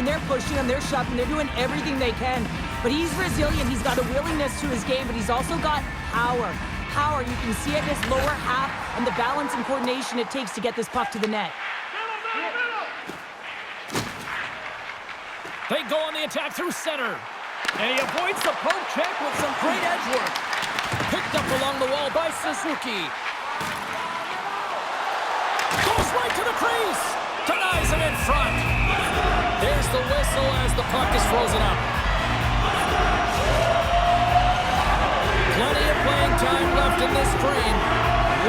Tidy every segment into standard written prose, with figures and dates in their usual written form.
mean, they're pushing him, they're shoving, they're doing everything they can. But he's resilient. He's got a willingness to his game, but he's also got power. Power, you can see it in his lower half and the balance and coordination it takes to get this puck to the net. They go on the attack through center. And he avoids the poke check with some great edge work. Picked up along the wall by Suzuki. Goes right to the crease. Denies it in front. There's the whistle as the puck is frozen up. Plenty of playing time left in this frame.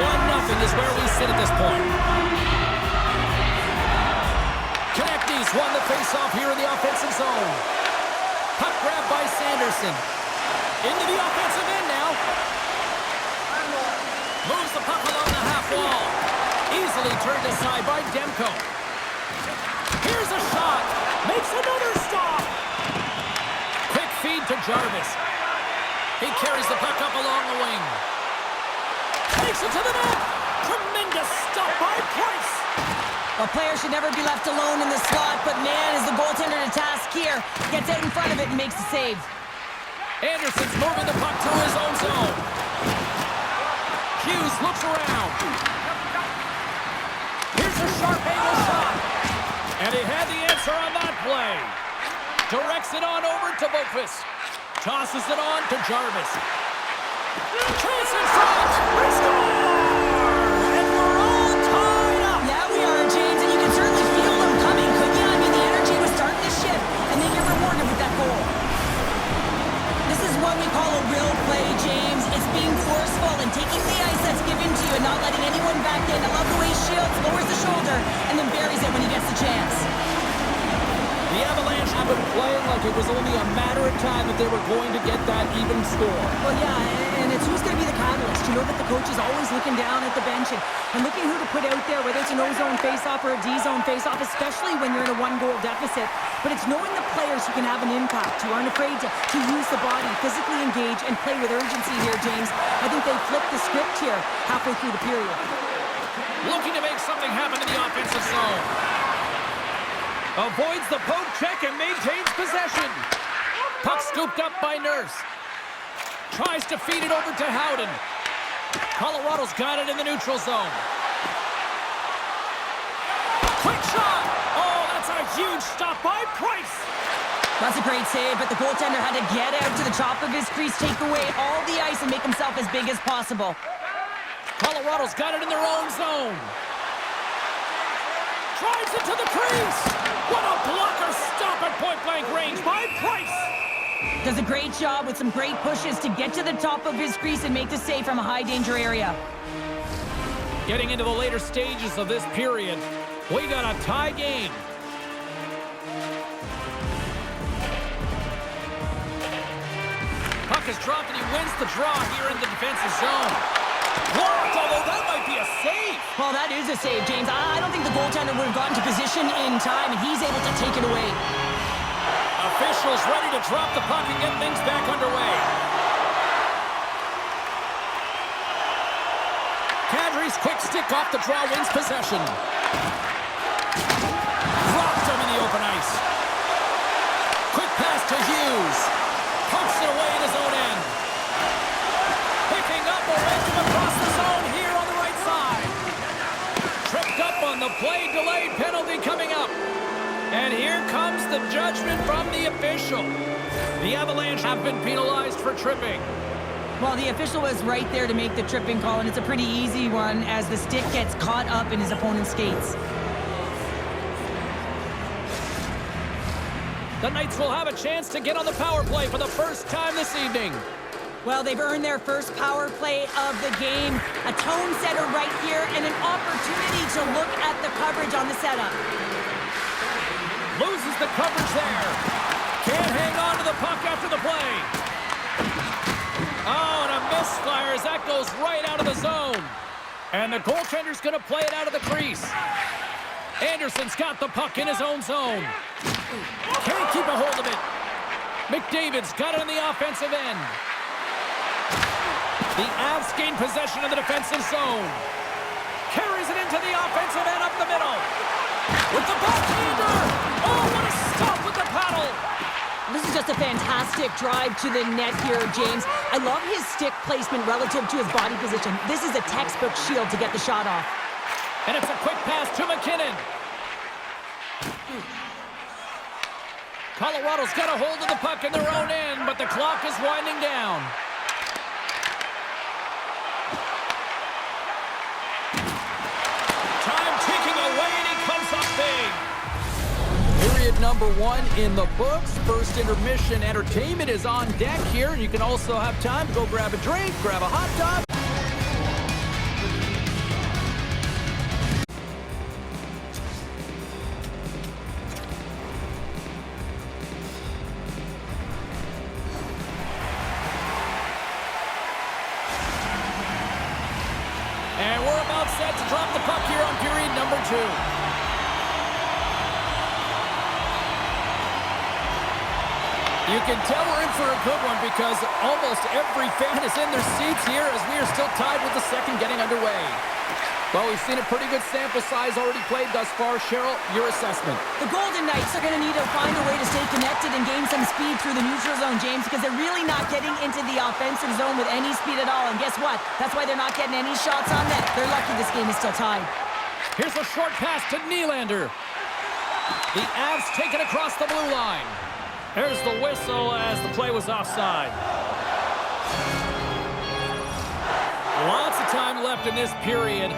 1-0 is where we sit at this point. Konechny's won the faceoff here in the offensive zone. Puck grab by Sanderson. Into the offensive end now. Moves the puck along the half wall. Easily turned aside by Demko. Here's a shot. Makes another stop. Quick feed to Jarvis. He carries the puck up along the wing. Takes it to the net. Tremendous stop by Price. A player should never be left alone in the slot, but man, is the goaltender to task here. Gets out in front of it and makes the save. Anderson's moving the puck through his own zone. Hughes looks around. Here's a sharp angle shot. And he had the answer on that play. Directs it on over to Boqvist. Tosses it on to Jarvis. Chance in front. We score! And we're all tied up. Yeah, we are, James, and you can certainly feel them coming, couldn't you? I mean, the energy was starting to shift, and they get rewarded with that goal. This is what we call a real play, James. It's being forceful and taking the ice that's given to you and not letting anyone back in. I love the way Shields lowers the shoulder and then buries it when he gets the chance. The Avalanche have been playing like it was only a matter of time that they were going to get that even score. Well, yeah, and it's who's going to be the catalyst. You know that the coach is always looking down at the bench and looking who to put out there, whether it's an O-zone faceoff or a D-zone faceoff, especially when you're in a one-goal deficit. But it's knowing the players who can have an impact, who aren't afraid to use the body, physically engage, and play with urgency here, James. I think they flipped the script here halfway through the period. Looking to make something happen in the offensive zone. Avoids the poke check and maintains possession. Puck scooped up by Nurse. Tries to feed it over to Howden. Colorado's got it in the neutral zone. Quick shot! Oh, that's a huge stop by Price. That's a great save, but the goaltender had to get out to the top of his crease, take away all the ice, and make himself as big as possible. Colorado's got it in their own zone. Drives it to the crease. What a blocker stop at point-blank range by Price. Does a great job with some great pushes to get to the top of his crease and make the save from a high-danger area. Getting into the later stages of this period, we got a tie game. Puck is dropped and he wins the draw here in the defensive zone. Blocked, although that might be a save. Well, that is a save, James. I don't think the goaltender would have gotten to position in time, and he's able to take it away. Officials ready to drop the puck and get things back underway. Kadri's quick stick off the draw wins possession. Dropped him in the open ice. Quick pass to Hughes. Pumps it away in his own end. Picking up momentum across the zone here on the right side. Tripped up on the play, delayed penalty coming up. And here comes the judgment from the official. The Avalanche have been penalized for tripping. Well, the official was right there to make the tripping call, and it's a pretty easy one as the stick gets caught up in his opponent's skates. The Knights will have a chance to get on the power play for the first time this evening. Well, they've earned their first power play of the game. A tone setter right here and an opportunity to look at the coverage on the setup. Loses the coverage there. Can't hang on to the puck after the play. Oh, and a misfire as that goes right out of the zone. And the goaltender's going to play it out of the crease. Anderson's got the puck in his own zone. Can't keep a hold of it. McDavid's got it in the offensive end. The Avs gain possession of the defensive zone. Carries it into the offensive end up the middle. With the backhander. Oh, what a stop with Just a fantastic drive to the net here, James. I love his stick placement relative to his body position. This is a textbook shield to get the shot off. And it's a quick pass to McKinnon. Colorado's got a hold of the puck in their own end, but the clock is winding down. Time ticking away, and he comes up big. Period number 1 in the books. First intermission entertainment is on deck here, and you can also have time to go grab a drink, grab a hot dog. And we're about set to drop the puck here on period number 2. You can tell we're in for a good one because almost every fan is in their seats here as we are still tied with the second getting underway. Well, we've seen a pretty good sample size already played thus far. Cheryl, your assessment. The Golden Knights are going to need to find a way to stay connected and gain some speed through the neutral zone, James, because they're really not getting into the offensive zone with any speed at all. And guess what? That's why they're not getting any shots on net. They're lucky this game is still tied. Here's a short pass to Nylander. The Avs take it across the blue line. There's the whistle as the play was offside. Lots of time left in this period.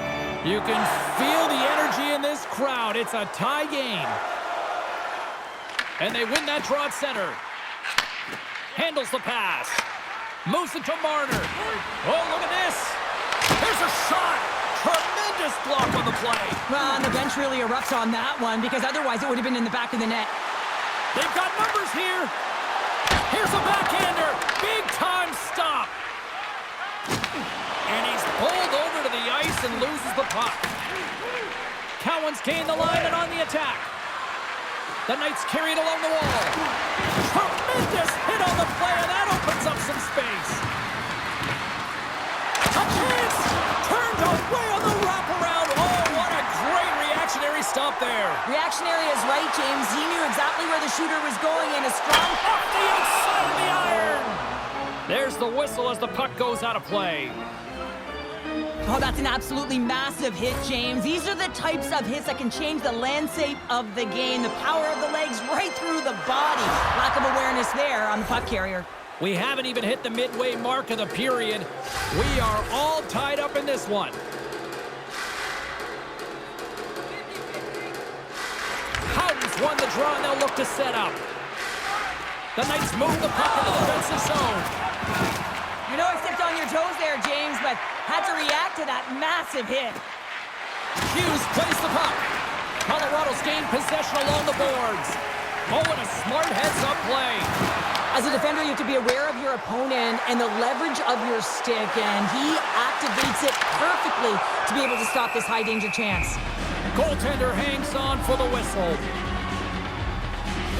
You can feel the energy in this crowd. It's a tie game. And they win that draw at center. Handles the pass. Moves it to Marner. Oh, look at this. There's a shot. Tremendous block on the play. Well, and the bench really erupts on that one because otherwise it would have been in the back of the net. They've got numbers here. Here's a backhander. Big time stop. And he's pulled over to the ice and loses the puck. Cowan's gained the line and on the attack. The Knights carry it along the wall. Tremendous hit on the play, and that opens up some space. A chance! Turned away on the wraparound. Oh, what a great reactionary stop there. Reactionary is right, James. He knew exactly where the shooter was going, and a strong Off the outside of the iron. There's the whistle as the puck goes out of play. Oh, that's an absolutely massive hit, James. These are the types of hits that can change the landscape of the game. The power of the legs right through the body. Lack of awareness there on the puck carrier. We haven't even hit the midway mark of the period. We are all tied up in this one. Howden's won the draw, and they'll look to set up. The Knights move the puck into the defensive zone. You know I stepped on your toes there, James, but had to react to that massive hit. Hughes plays the puck. Colorado's gained possession along the boards. Oh, and a smart heads-up play. As a defender, you have to be aware of your opponent and the leverage of your stick, and he activates it perfectly to be able to stop this high-danger chance. Goaltender hangs on for the whistle.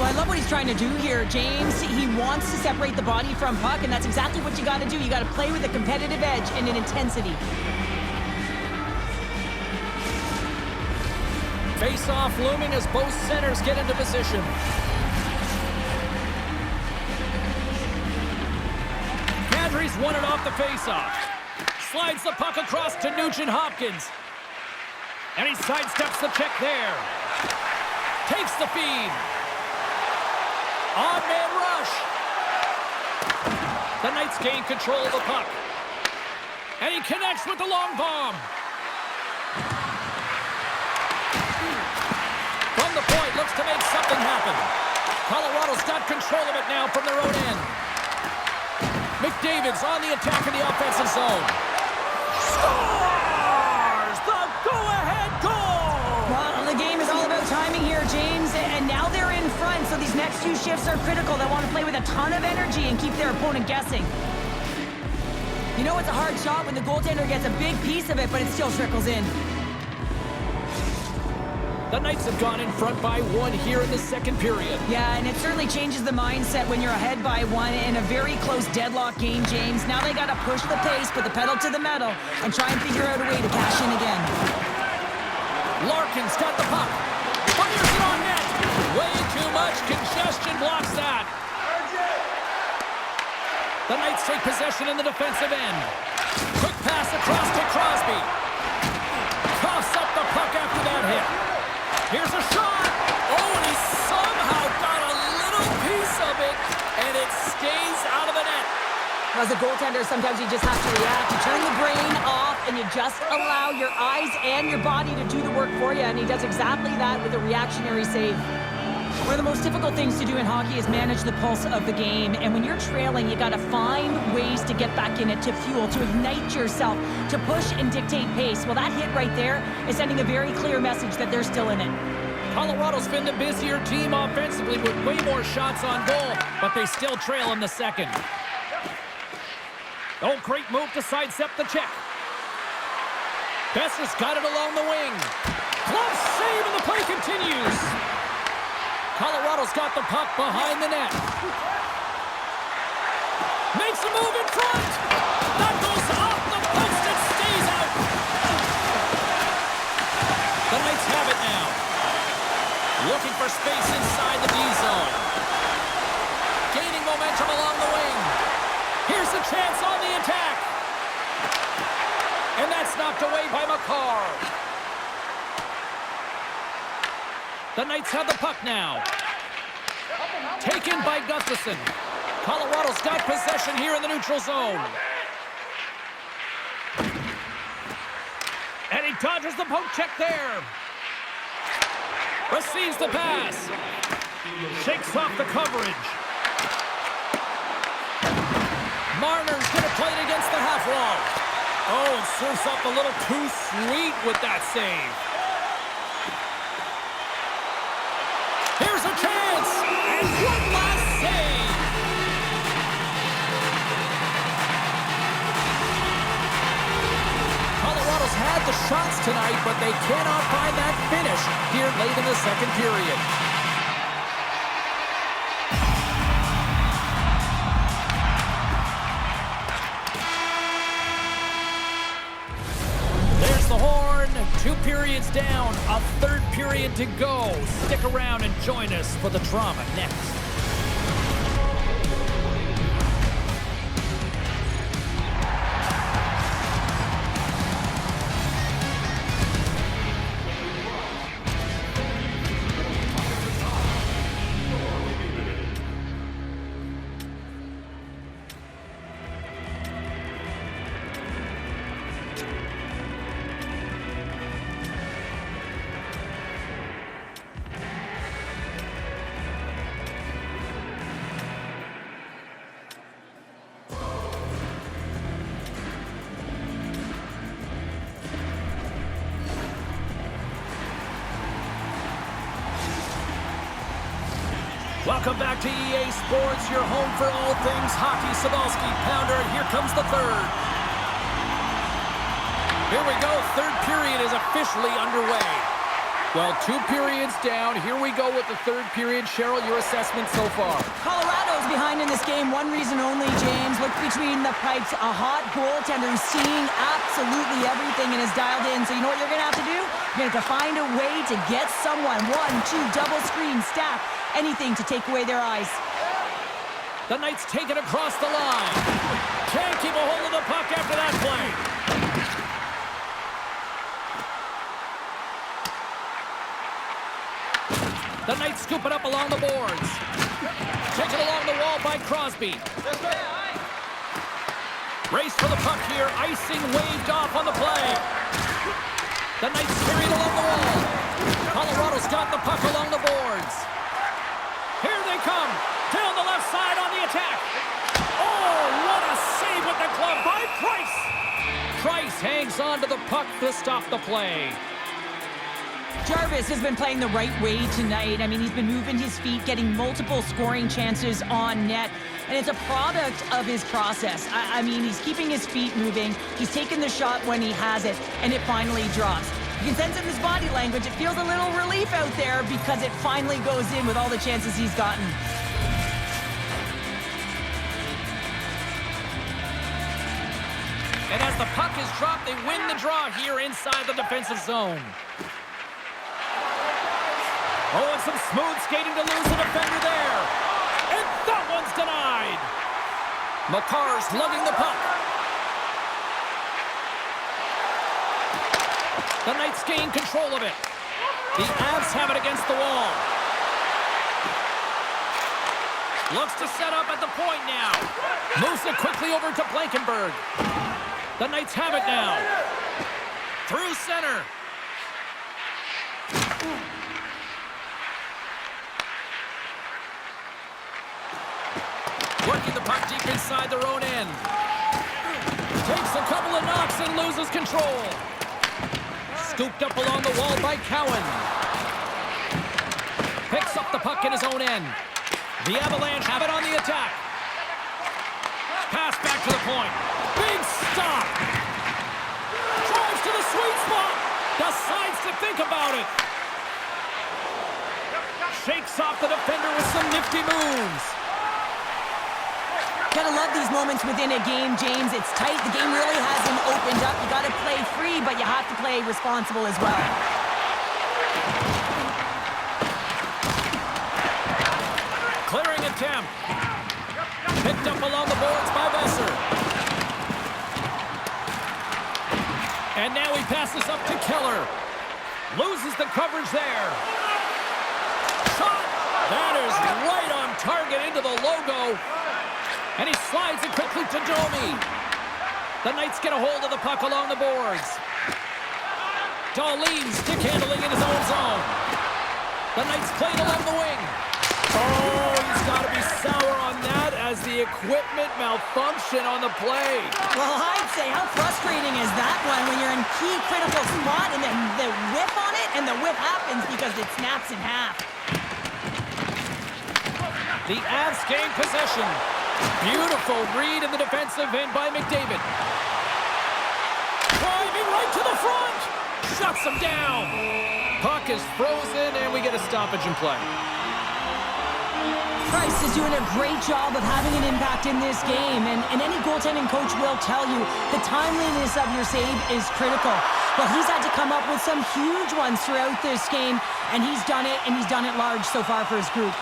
Well, I love what he's trying to do here, James. He wants to separate the body from puck, and that's exactly what you got to do. You got to play with a competitive edge and an intensity. Face-off looming as both centers get into position. Kadri's won it off the face-off. Slides the puck across to Nugent-Hopkins. And he sidesteps the check there. Takes the feed. On-man rush. The Knights gain control of the puck. And he connects with the long bomb. From the point, looks to make something happen. Colorado's got control of it now from their own end. McDavid's on the attack in the offensive zone. Scores the go-ahead goal! Well, the game is all about timing here, James, and now they're in front, so these next two shifts are critical. They want to play with a ton of energy and keep their opponent guessing. You know it's a hard shot when the goaltender gets a big piece of it, but it still trickles in. The Knights have gone in front by one here in the second period. Yeah, and it certainly changes the mindset when you're ahead by one in a very close deadlock game, James. Now they got to push the pace, put the pedal to the metal, and try and figure out a way to cash in again. Larkin's got the puck. Fires it on net. Way too much congestion blocks that. The Knights take possession in the defensive end. Quick pass across to Crosby. Coughs up the puck after that hit. Here's a shot. Oh, and he somehow got a little piece of it, and it stays out of the net. As a goaltender, sometimes you just have to react. You turn the brain off, and you just allow your eyes and your body to do the work for you, and he does exactly that with a reactionary save. One of the most difficult things to do in hockey is manage the pulse of the game, and when you're trailing, you got to find ways to get back in it, to fuel, to ignite yourself, to push and dictate pace. Well, that hit right there is sending a very clear message that they're still in it. Colorado's been the busier team offensively with way more shots on goal, but they still trail in the second. Oh, great move to sidestep the check. Besser's got it along the wing. Glove save, and the play continues. Colorado's got the puck behind the net. Makes a move in front. That goes off the post and stays out. The Knights have it now. Looking for space inside the D zone. Gaining momentum along the wing. Here's a chance on the attack. And that's knocked away by McCarr. The Knights have the puck now. Taken by Gustafson. Colorado's got possession here in the neutral zone. And he dodges the poke check there. Receives the pass. Shakes off the coverage. Marner's going to play it against the half wall. Oh, and serves up a little too sweet with that save. Here's a chance. And one last save. Colorado's had the shots tonight, but they cannot find that finish here late in the second period. There's the horn. 2 periods down, a third period to go. Stick around and join us for the drama next. Welcome back to EA Sports, your home for all things hockey. Sabalski, Pounder, and here comes the third. Here we go, third period is officially underway. Well, 2 periods down, here we go with the third period. Cheryl, your assessment so far? Colorado's behind in this game, one reason only, James. Look between the pipes, a hot goaltender who's seeing absolutely everything and is dialed in. So you know what you're going to have to do? You're going to have to find a way to get someone, 1, 2, double screen, stack, anything to take away their eyes. The Knights take it across the line. Can't keep a hold of the puck after that play. The Knights scoop it up along the boards. Taken along the wall by Crosby. Race for the puck here. Icing waved off on the play. The Knights carry it along the wall. Colorado's got the puck along the boards. Here they come. Down the left side on the attack. Oh, what a save with the glove by Price. Price hangs on to the puck to stop the play. Jarvis has been playing the right way tonight. I mean, he's been moving his feet, getting multiple scoring chances on net, and it's a product of his process. I mean, he's keeping his feet moving. He's taking the shot when he has it, and it finally drops. You can sense in his body language, it feels a little relief out there because it finally goes in with all the chances he's gotten. And as the puck is dropped, they win the draw here inside the defensive zone. Oh, and some smooth skating to lose the defender there. And that one's denied. McCarr's lugging the puck. The Knights gain control of it. The Avs have it against the wall. Looks to set up at the point now. Moves it quickly over to Blankenberg. The Knights have it now. Through center. Working the puck deep inside their own end. Takes a couple of knocks and loses control. Scooped up along the wall by Cowan. Picks up the puck in his own end. The Avalanche have it on the attack. Pass back to the point. Big stop. Drives to the sweet spot. Decides to think about it. Shakes off the defender with some nifty moves. Gotta love these moments within a game, James. It's tight. The game really hasn't opened up. You gotta play free, but you have to play responsible as well. Clearing attempt. Picked up along the boards by Besser. And now he passes up to Keller. Loses the coverage there. Shot! That is right on target into the logo. And he slides it quickly to Domi. The Knights get a hold of the puck along the boards. Dahlin stick handling in his own zone. The Knights play it along the wing. Oh, he's got to be sour on that as the equipment malfunction on the play. Well, I'd say, how frustrating is that one when you're in key critical spot and then the whiff on it, and the whiff happens because it snaps in half. The Avs gain possession. Beautiful read in the defensive end by McDavid. Driving right to the front. Shuts him down. Puck is frozen, and we get a stoppage in play. Price is doing a great job of having an impact in this game, and any goaltending coach will tell you the timeliness of your save is critical. Well, he's had to come up with some huge ones throughout this game, and he's done it, and he's done it large so far for his group.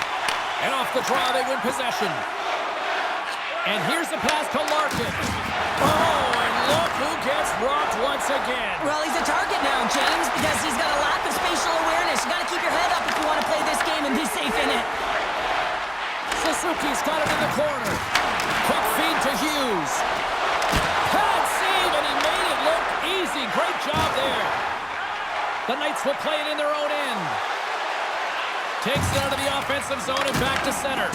And off the draw, they win possession. And here's the pass to Larkin. Oh, and look who gets rocked once again. Well, he's a target now, James, because he's got a lack of spatial awareness. You got to keep your head up if you want to play this game and be safe in it. Suzuki's got it in the corner. Quick feed to Hughes. Pad save, and he made it look easy. Great job there. The Knights will play it in their own end. Takes it out of the offensive zone and back to center.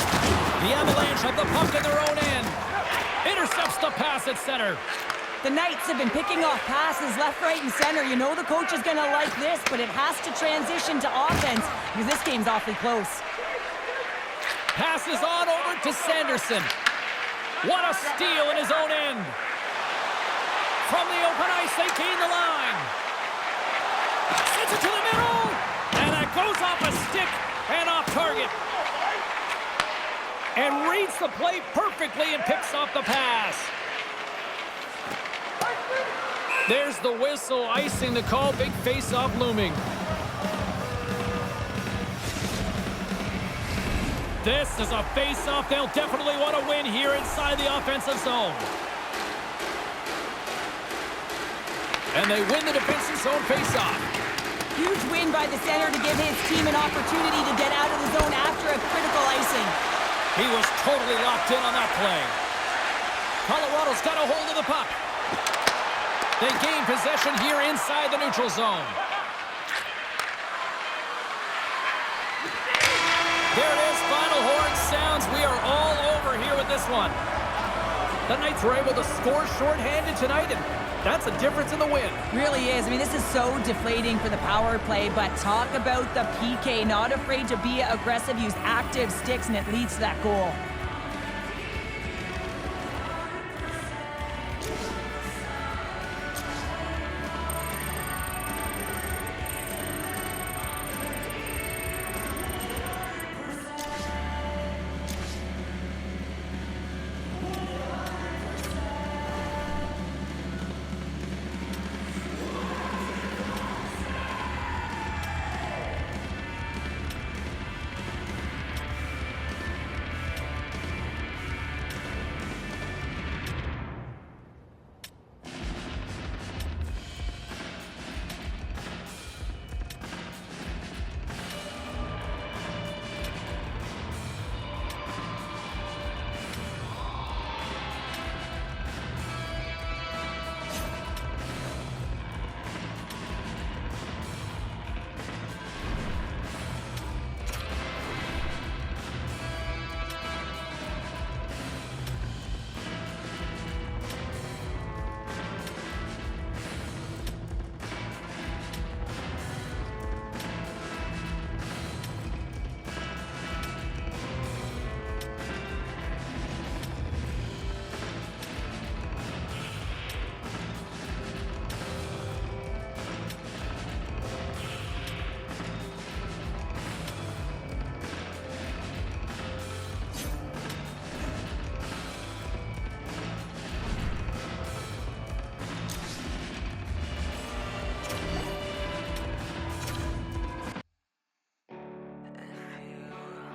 The Avalanche have the puck in their own end. Intercepts the pass at center. The Knights have been picking off passes left, right, and center. You know the coach is going to like this, but it has to transition to offense because this game's awfully close. Passes on over to Sanderson. What a steal in his own end. From the open ice, they gain the line. Sends it to the middle. And that goes off a stick and off target. And reads the play perfectly and picks off the pass. There's the whistle, icing the call. Big face-off looming. This is a face-off they'll definitely want to win here inside the offensive zone. And they win the defensive zone face-off. Huge win by the center to give his team an opportunity to get out of the zone after a critical icing. He was totally locked in on that play. Colorado's got a hold of the puck. They gain possession here inside the neutral zone. There it is, final horn sounds. We are all over here with this one. The Knights were able to score shorthanded tonight, and that's a difference in the win. Really is. I mean, this is so deflating for the power play, but talk about the PK. Not afraid to be aggressive, use active sticks, and it leads to that goal.